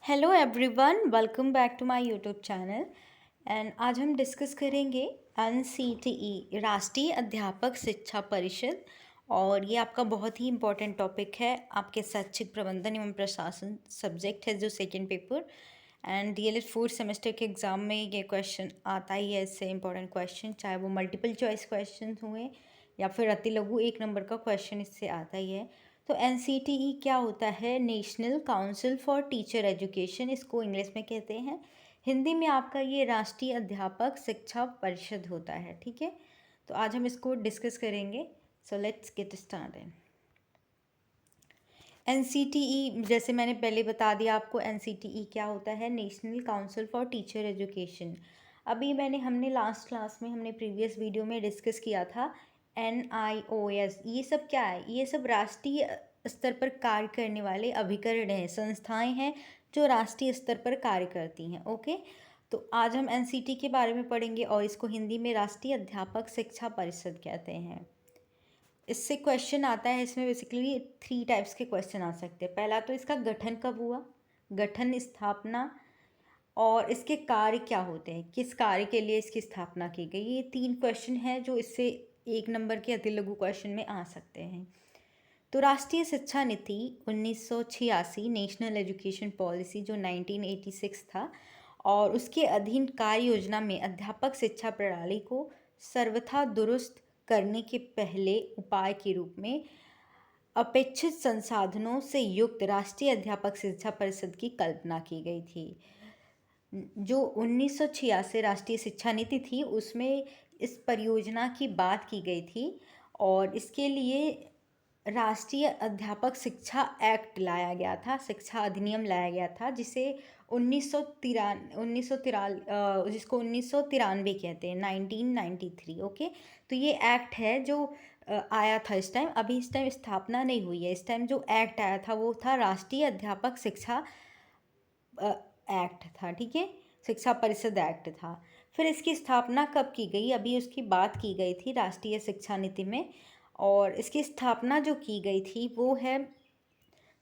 Hello everyone, welcome back to my YouTube channel. And आज हम discuss करेंगे NCTE राष्ट्रीय अध्यापक शिक्षा परिषद। और ये आपका बहुत ही इम्पोर्टेंट टॉपिक है, आपके शैक्षिक प्रबंधन एवं प्रशासन सब्जेक्ट है जो second paper and DElEd fourth semester के एग्ज़ाम में ये क्वेश्चन आता ही है। इससे इम्पोर्टेंट क्वेश्चन, चाहे वो मल्टीपल चॉइस क्वेश्चन हुए या फिर अति लघु एक नंबर का क्वेश्चन, इससे आता ही है। तो एनसीटीई क्या होता है? National council for teacher education, इसको इंग्लिश में कहते हैं। हिंदी में आपका ये राष्ट्रीय अध्यापक शिक्षा परिषद होता है। ठीक है, तो आज हम इसको डिस्कस करेंगे। So let's get started. NCTE, जैसे मैंने पहले बता दिया आपको, एनसीटीई क्या होता है? National council for teacher education. अभी हमने लास्ट क्लास में, हमने प्रीवियस वीडियो में डिस्कस किया था NIOS। ये सब क्या है? ये सब राष्ट्रीय स्तर पर कार्य करने वाले अभिकरण हैं, संस्थाएं हैं जो राष्ट्रीय स्तर पर कार्य करती हैं। ओके, तो आज हम एनसीटी के बारे में पढ़ेंगे और इसको हिंदी में राष्ट्रीय अध्यापक शिक्षा परिषद कहते हैं। इससे क्वेश्चन आता है, इसमें बेसिकली 3 टाइप्स के क्वेश्चन आ सकते हैं। पहला तो इसका गठन कब हुआ, गठन, स्थापना, और इसके कार्य क्या होते हैं, किस कार्य के लिए इसकी स्थापना की गई। ये 3 क्वेश्चन हैं जो इससे एक नंबर के अति लघु क्वेश्चन में आ सकते हैं। तो राष्ट्रीय शिक्षा नीति 1986, नेशनल एजुकेशन पॉलिसी जो 1986 था, और उसके अधीन कार्य योजना में अध्यापक शिक्षा प्रणाली को सर्वथा दुरुस्त करने के पहले उपाय के रूप में अपेक्षित संसाधनों से युक्त राष्ट्रीय अध्यापक शिक्षा परिषद की कल्पना की गई थी। जो 1986 राष्ट्रीय शिक्षा नीति थी, उसमें इस परियोजना की बात की गई थी और इसके लिए राष्ट्रीय अध्यापक शिक्षा एक्ट लाया गया था, शिक्षा अधिनियम लाया गया था, जिसे 1993 जिसको 1993 कहते हैं, 1993। ओके, तो ये एक्ट है जो आया था इस टाइम। अभी इस टाइम स्थापना नहीं हुई है। इस टाइम जो एक्ट आया था वो था राष्ट्रीय अध्यापक शिक्षा एक्ट था। ठीक है, शिक्षा परिषद एक्ट था। फिर इसकी स्थापना कब की गई? अभी उसकी बात की गई थी राष्ट्रीय शिक्षा नीति में, और इसकी स्थापना जो की गई थी वो है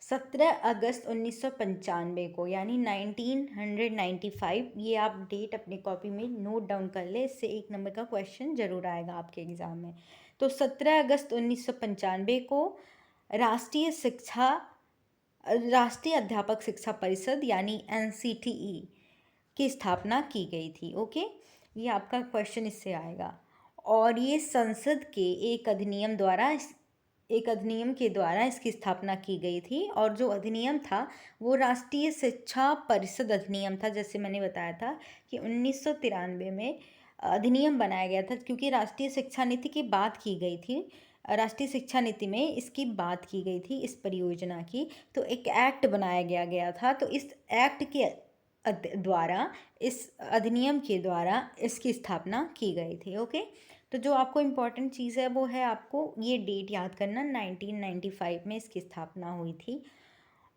17 अगस्त 1995 को, यानी 1995। ये आप डेट अपनी कॉपी में नोट डाउन कर ले, इससे एक नंबर का क्वेश्चन जरूर आएगा आपके एग्ज़ाम में। तो 17 अगस्त 1995 को राष्ट्रीय अध्यापक शिक्षा परिषद यानी एनसीटीई की स्थापना की गई थी। ओके, ये आपका क्वेश्चन इससे आएगा। और ये संसद के एक अधिनियम के द्वारा इसकी स्थापना की गई थी, और जो अधिनियम था वो राष्ट्रीय शिक्षा परिषद अधिनियम था। जैसे मैंने बताया था कि 1993 में अधिनियम बनाया गया था, क्योंकि राष्ट्रीय शिक्षा नीति की बात की गई थी। राष्ट्रीय शिक्षा नीति में इसकी बात की गई थी, इस परियोजना की, तो एक एक्ट बनाया गया था। तो इस एक्ट के द्वारा, इस अधिनियम के द्वारा इसकी स्थापना की गई थी। ओके, तो जो आपको इम्पोर्टेंट चीज़ है वो है आपको ये डेट याद करना, 1995 में इसकी स्थापना हुई थी।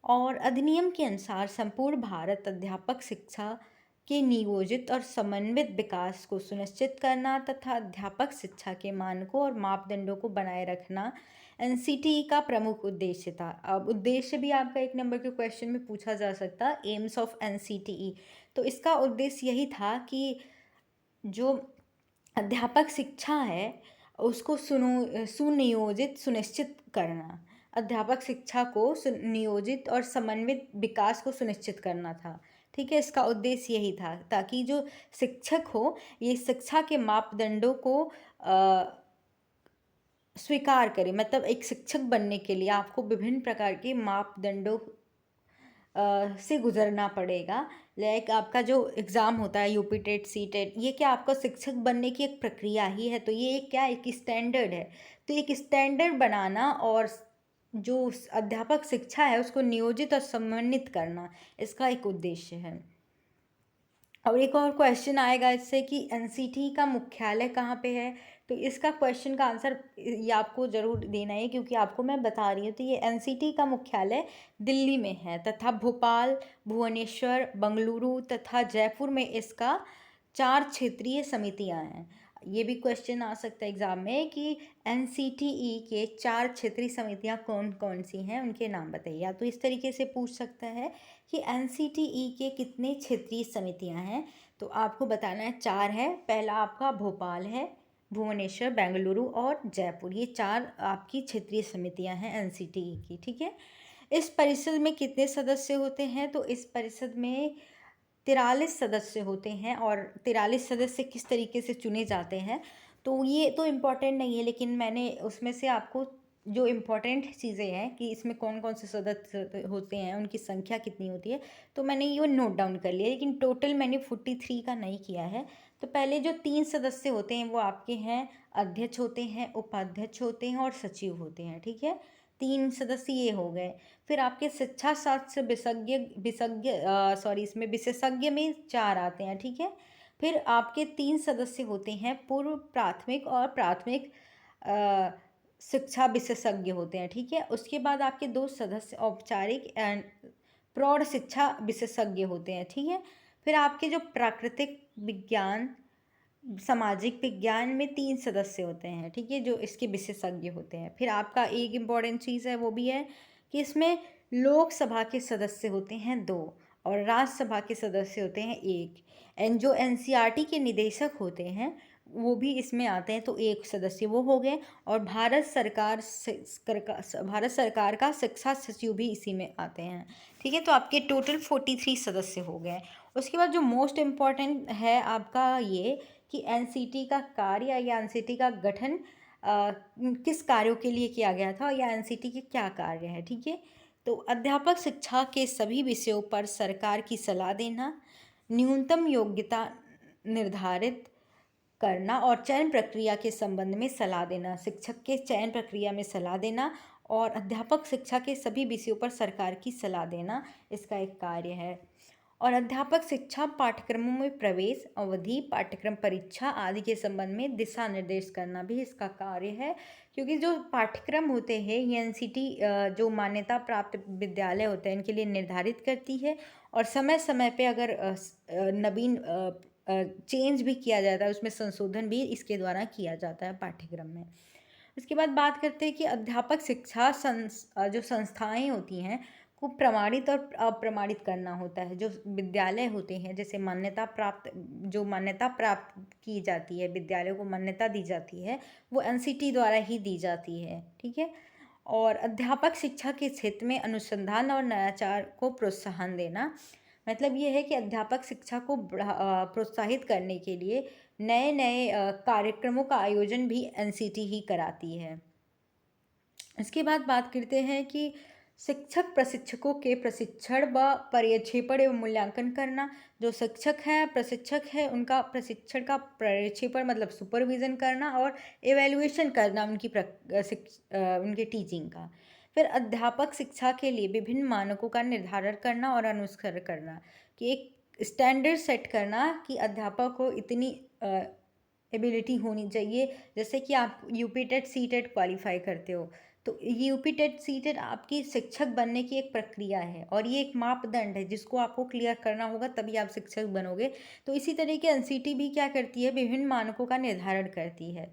और अधिनियम के अनुसार संपूर्ण भारत अध्यापक शिक्षा के नियोजित और समन्वित विकास को सुनिश्चित करना तथा अध्यापक शिक्षा के मानकों और मापदंडों को बनाए रखना एनसीटीई का प्रमुख उद्देश्य था। अब उद्देश्य भी आपका एक नंबर के क्वेश्चन में पूछा जा सकता है, एम्स ऑफ एनसीटीई। तो इसका उद्देश्य यही था कि जो अध्यापक शिक्षा है उसको सुनियोजित सुनिश्चित करना, अध्यापक शिक्षा को नियोजित और समन्वित विकास को सुनिश्चित करना था। ठीक है, इसका उद्देश्य यही था, ताकि जो शिक्षक हो ये शिक्षा के मापदंडों को स्वीकार करे। मतलब एक शिक्षक बनने के लिए आपको विभिन्न प्रकार के मापदंडों से गुजरना पड़ेगा। लाइक आपका जो एग्ज़ाम होता है यूपी टेट, सी टेट, ये क्या आपको शिक्षक बनने की एक प्रक्रिया ही है। तो ये क्या एक स्टैंडर्ड है। तो एक स्टैंडर्ड बनाना और जो अध्यापक शिक्षा है उसको नियोजित और समन्वित करना, इसका एक उद्देश्य है। और एक और क्वेश्चन आएगा इससे कि एनसीटी का मुख्यालय कहाँ पे है। तो इसका क्वेश्चन का आंसर ये आपको ज़रूर देना है, क्योंकि आपको मैं बता रही हूँ। तो ये एनसीटी का मुख्यालय दिल्ली में है, तथा भोपाल, भुवनेश्वर, बंगलुरु तथा जयपुर में इसका 4 क्षेत्रीय समितियाँ हैं। ये भी क्वेश्चन आ सकता है एग्ज़ाम में कि एनसीटीई के 4 क्षेत्रीय समितियां कौन कौन सी हैं, उनके नाम बताइए। या तो इस तरीके से पूछ सकता है कि एनसीटीई के कितने क्षेत्रीय समितियां हैं, तो आपको बताना है 4 है। पहला आपका भोपाल है, भुवनेश्वर, बेंगलुरु और जयपुर, ये 4 आपकी क्षेत्रीय समितियां हैं एनसीटीई की, ठीक है। इस परिषद में कितने सदस्य होते हैं, तो इस परिषद में 43 सदस्य होते हैं। और 43 सदस्य किस तरीके से चुने जाते हैं, तो ये तो इम्पोर्टेंट नहीं है, लेकिन मैंने उसमें से आपको जो इम्पोर्टेंट चीज़ें हैं कि इसमें कौन कौन से सदस्य होते हैं, उनकी संख्या कितनी होती है, तो मैंने ये नोट डाउन कर लिया। लेकिन टोटल मैंने 43 का नहीं किया है। तो पहले जो 3 सदस्य होते हैं वो आपके हैं, अध्यक्ष होते हैं, उपाध्यक्ष होते हैं और सचिव होते हैं, ठीक है। 3 सदस्य ये हो गए। फिर आपके शिक्षा शास्त्र विशेषज्ञ विशेषज्ञ सॉरी इसमें विशेषज्ञ में 4 आते हैं, ठीक है। फिर आपके 3 सदस्य होते हैं पूर्व प्राथमिक और प्राथमिक अ, शिक्षा विशेषज्ञ होते हैं, ठीक है। उसके बाद आपके 2 सदस्य औपचारिक एंड प्रौढ़ शिक्षा विशेषज्ञ होते हैं, ठीक है। फिर आपके जो प्राकृतिक विज्ञान, सामाजिक विज्ञान में 3 सदस्य होते हैं, ठीक है, जो इसके विशेषज्ञ होते हैं। फिर आपका एक इम्पॉर्टेंट चीज़ है, वो भी है कि इसमें लोकसभा के सदस्य होते हैं 2 और राज्यसभा के सदस्य होते हैं 1। एंड जो एनसीईआरटी के निदेशक होते हैं वो भी इसमें आते हैं, तो 1 सदस्य वो हो गए। और भारत सरकार का शिक्षा सचिव भी इसी में आते हैं, ठीक है। तो आपके टोटल 43 सदस्य हो गए। उसके बाद जो मोस्ट इम्पॉर्टेंट है आपका ये कि एनसीटी का कार्य या एनसीटी का गठन किस कार्यों के लिए किया गया था या एनसीटी के क्या कार्य है, ठीक है। तो अध्यापक शिक्षा के सभी विषयों पर सरकार की सलाह देना, न्यूनतम योग्यता निर्धारित करना और चयन प्रक्रिया के संबंध में सलाह देना, शिक्षक के चयन प्रक्रिया में सलाह देना और अध्यापक शिक्षा के सभी विषयों पर सरकार की सलाह देना इसका एक कार्य है। और अध्यापक शिक्षा पाठ्यक्रमों में प्रवेश, अवधि, पाठ्यक्रम परीक्षा आदि के संबंध में दिशा निर्देश करना भी इसका कार्य है। क्योंकि जो पाठ्यक्रम होते हैं ये एनसीटी जो मान्यता प्राप्त विद्यालय होते हैं इनके लिए निर्धारित करती है। और समय समय पे अगर नवीन चेंज भी किया जाता है, उसमें संशोधन भी इसके द्वारा किया जाता है पाठ्यक्रम में। उसके बाद बात करते हैं कि अध्यापक शिक्षा जो संस्थाएं होती हैं को प्रमाणित और अप्रमाणित करना होता है। जो विद्यालय होते हैं जैसे मान्यता प्राप्त की जाती है, विद्यालयों को मान्यता दी जाती है, वो एनसीटी द्वारा ही दी जाती है, ठीक है। और अध्यापक शिक्षा के क्षेत्र में अनुसंधान और नवाचार को प्रोत्साहन देना, मतलब ये है कि अध्यापक शिक्षा को प्रोत्साहित करने के लिए नए नए कार्यक्रमों का आयोजन भी एनसीटी ही कराती है। इसके बाद बात करते हैं कि शिक्षक प्रशिक्षकों के प्रशिक्षण व पर्यवेक्षण एवं मूल्यांकन करना। जो शिक्षक हैं, प्रशिक्षक है, उनका प्रशिक्षण का पर्यवेक्षण मतलब सुपरविज़न करना और एवेल्युएशन करना उनके टीचिंग का। फिर अध्यापक शिक्षा के लिए विभिन्न मानकों का निर्धारण करना और अनुसरण करना, कि एक स्टैंडर्ड सेट करना कि अध्यापक को इतनी एबिलिटी होनी चाहिए। जैसे कि आप UP TET CTET qualify करते हो, तो यूपी टेट सी टेट आपकी शिक्षक बनने की एक प्रक्रिया है और ये एक मापदंड है जिसको आपको क्लियर करना होगा, तभी आप शिक्षक बनोगे। तो इसी तरीके एनसीटी भी क्या करती है, विभिन्न मानकों का निर्धारण करती है।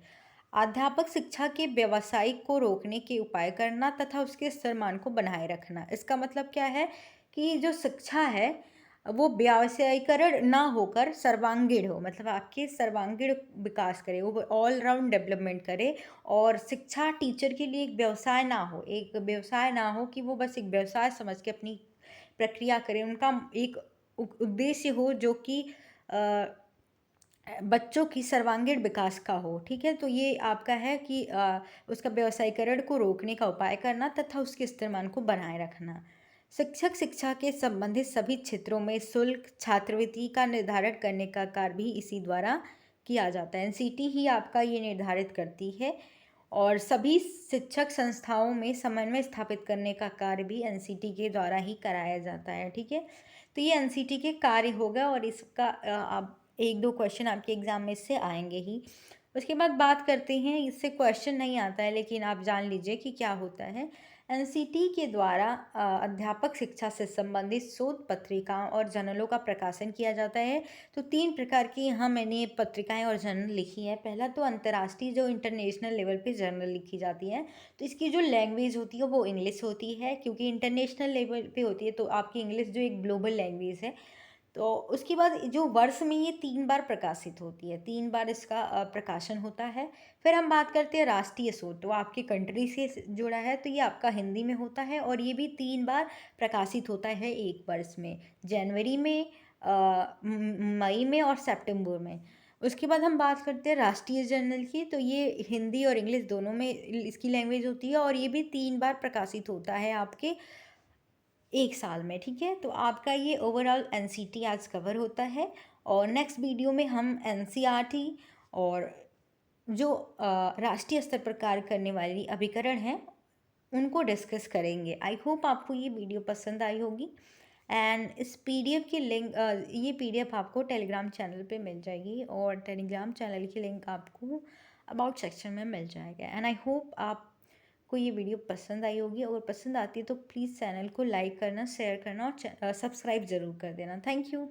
अध्यापक शिक्षा के व्यवसायिक को रोकने के उपाय करना तथा उसके सम्मान को बनाए रखना। इसका मतलब क्या है कि जो शिक्षा है वो व्यावसायीकरण ना होकर सर्वांगीण हो, मतलब आपके सर्वांगीण विकास करे, वो ऑल राउंड डेवलपमेंट करे। और शिक्षा टीचर के लिए एक व्यवसाय ना हो कि वो बस एक व्यवसाय समझ के अपनी प्रक्रिया करें। उनका एक उद्देश्य हो जो कि बच्चों की सर्वांगीण विकास का हो, ठीक है। तो ये आपका है कि उसका व्यवसायीकरण को रोकने का उपाय करना तथा उसके इस्तेमाल को बनाए रखना। शिक्षक शिक्षा के संबंधित सभी क्षेत्रों में शुल्क, छात्रवृत्ति का निर्धारण करने का कार्य भी इसी द्वारा किया जाता है। एनसीटी ही आपका ये निर्धारित करती है। और सभी शिक्षक संस्थाओं में समन्वय स्थापित करने का कार्य भी एनसीटी के द्वारा ही कराया जाता है, ठीक है। तो ये एनसीटी के कार्य होगा और इसका आप 1-2 क्वेश्चन आपके एग्ज़ाम में इससे आएंगे ही। उसके बाद बात करते हैं, इससे क्वेश्चन नहीं आता है लेकिन आप जान लीजिए कि क्या होता है। एनसीटी के द्वारा अध्यापक शिक्षा से संबंधित शोध पत्रिकाओं और जर्नलों का प्रकाशन किया जाता है। तो 3 प्रकार की यहाँ मैंने पत्रिकाएँ और जर्नल लिखी हैं। पहला तो अंतर्राष्ट्रीय जो इंटरनेशनल लेवल पे जर्नल लिखी जाती हैं, तो इसकी जो लैंग्वेज होती है वो इंग्लिश होती है, क्योंकि इंटरनेशनल लेवल पे होती है तो आपकी इंग्लिश जो एक ग्लोबल लैंग्वेज है। तो उसके बाद जो वर्ष में ये 3 बार प्रकाशित होती है, 3 बार इसका प्रकाशन होता है। फिर हम बात करते हैं राष्ट्रीय शोध, तो आपकी कंट्री से जुड़ा है, तो ये आपका हिंदी में होता है और ये भी 3 बार प्रकाशित होता है एक वर्ष में, जनवरी में, मई में और सितंबर में। उसके बाद हम बात करते हैं राष्ट्रीय जर्नल की, तो ये हिंदी और इंग्लिश दोनों में इसकी लैंग्वेज होती है और ये भी 3 बार प्रकाशित होता है आपके 1 साल में, ठीक है? तो आपका ये ओवरऑल एनसीटी आज कवर होता है और नेक्स्ट वीडियो में हम एनसीईआरटी और जो राष्ट्रीय स्तर पर कार्य करने वाली अभिकरण हैं, उनको डिस्कस करेंगे। आई होप आपको ये वीडियो पसंद आई होगी एंड इस पीडीएफ की लिंक ये पीडीएफ आपको टेलीग्राम चैनल पे मिल जाएगी और टेलीग्राम चैनल की लिंक आपको अबाउट सेक्शन में मिल जाएगा। एंड आई होप आपको ये वीडियो पसंद आई होगी। अगर पसंद आती है तो प्लीज़ चैनल को लाइक करना, शेयर करना और सब्सक्राइब ज़रूर कर देना। Thank you.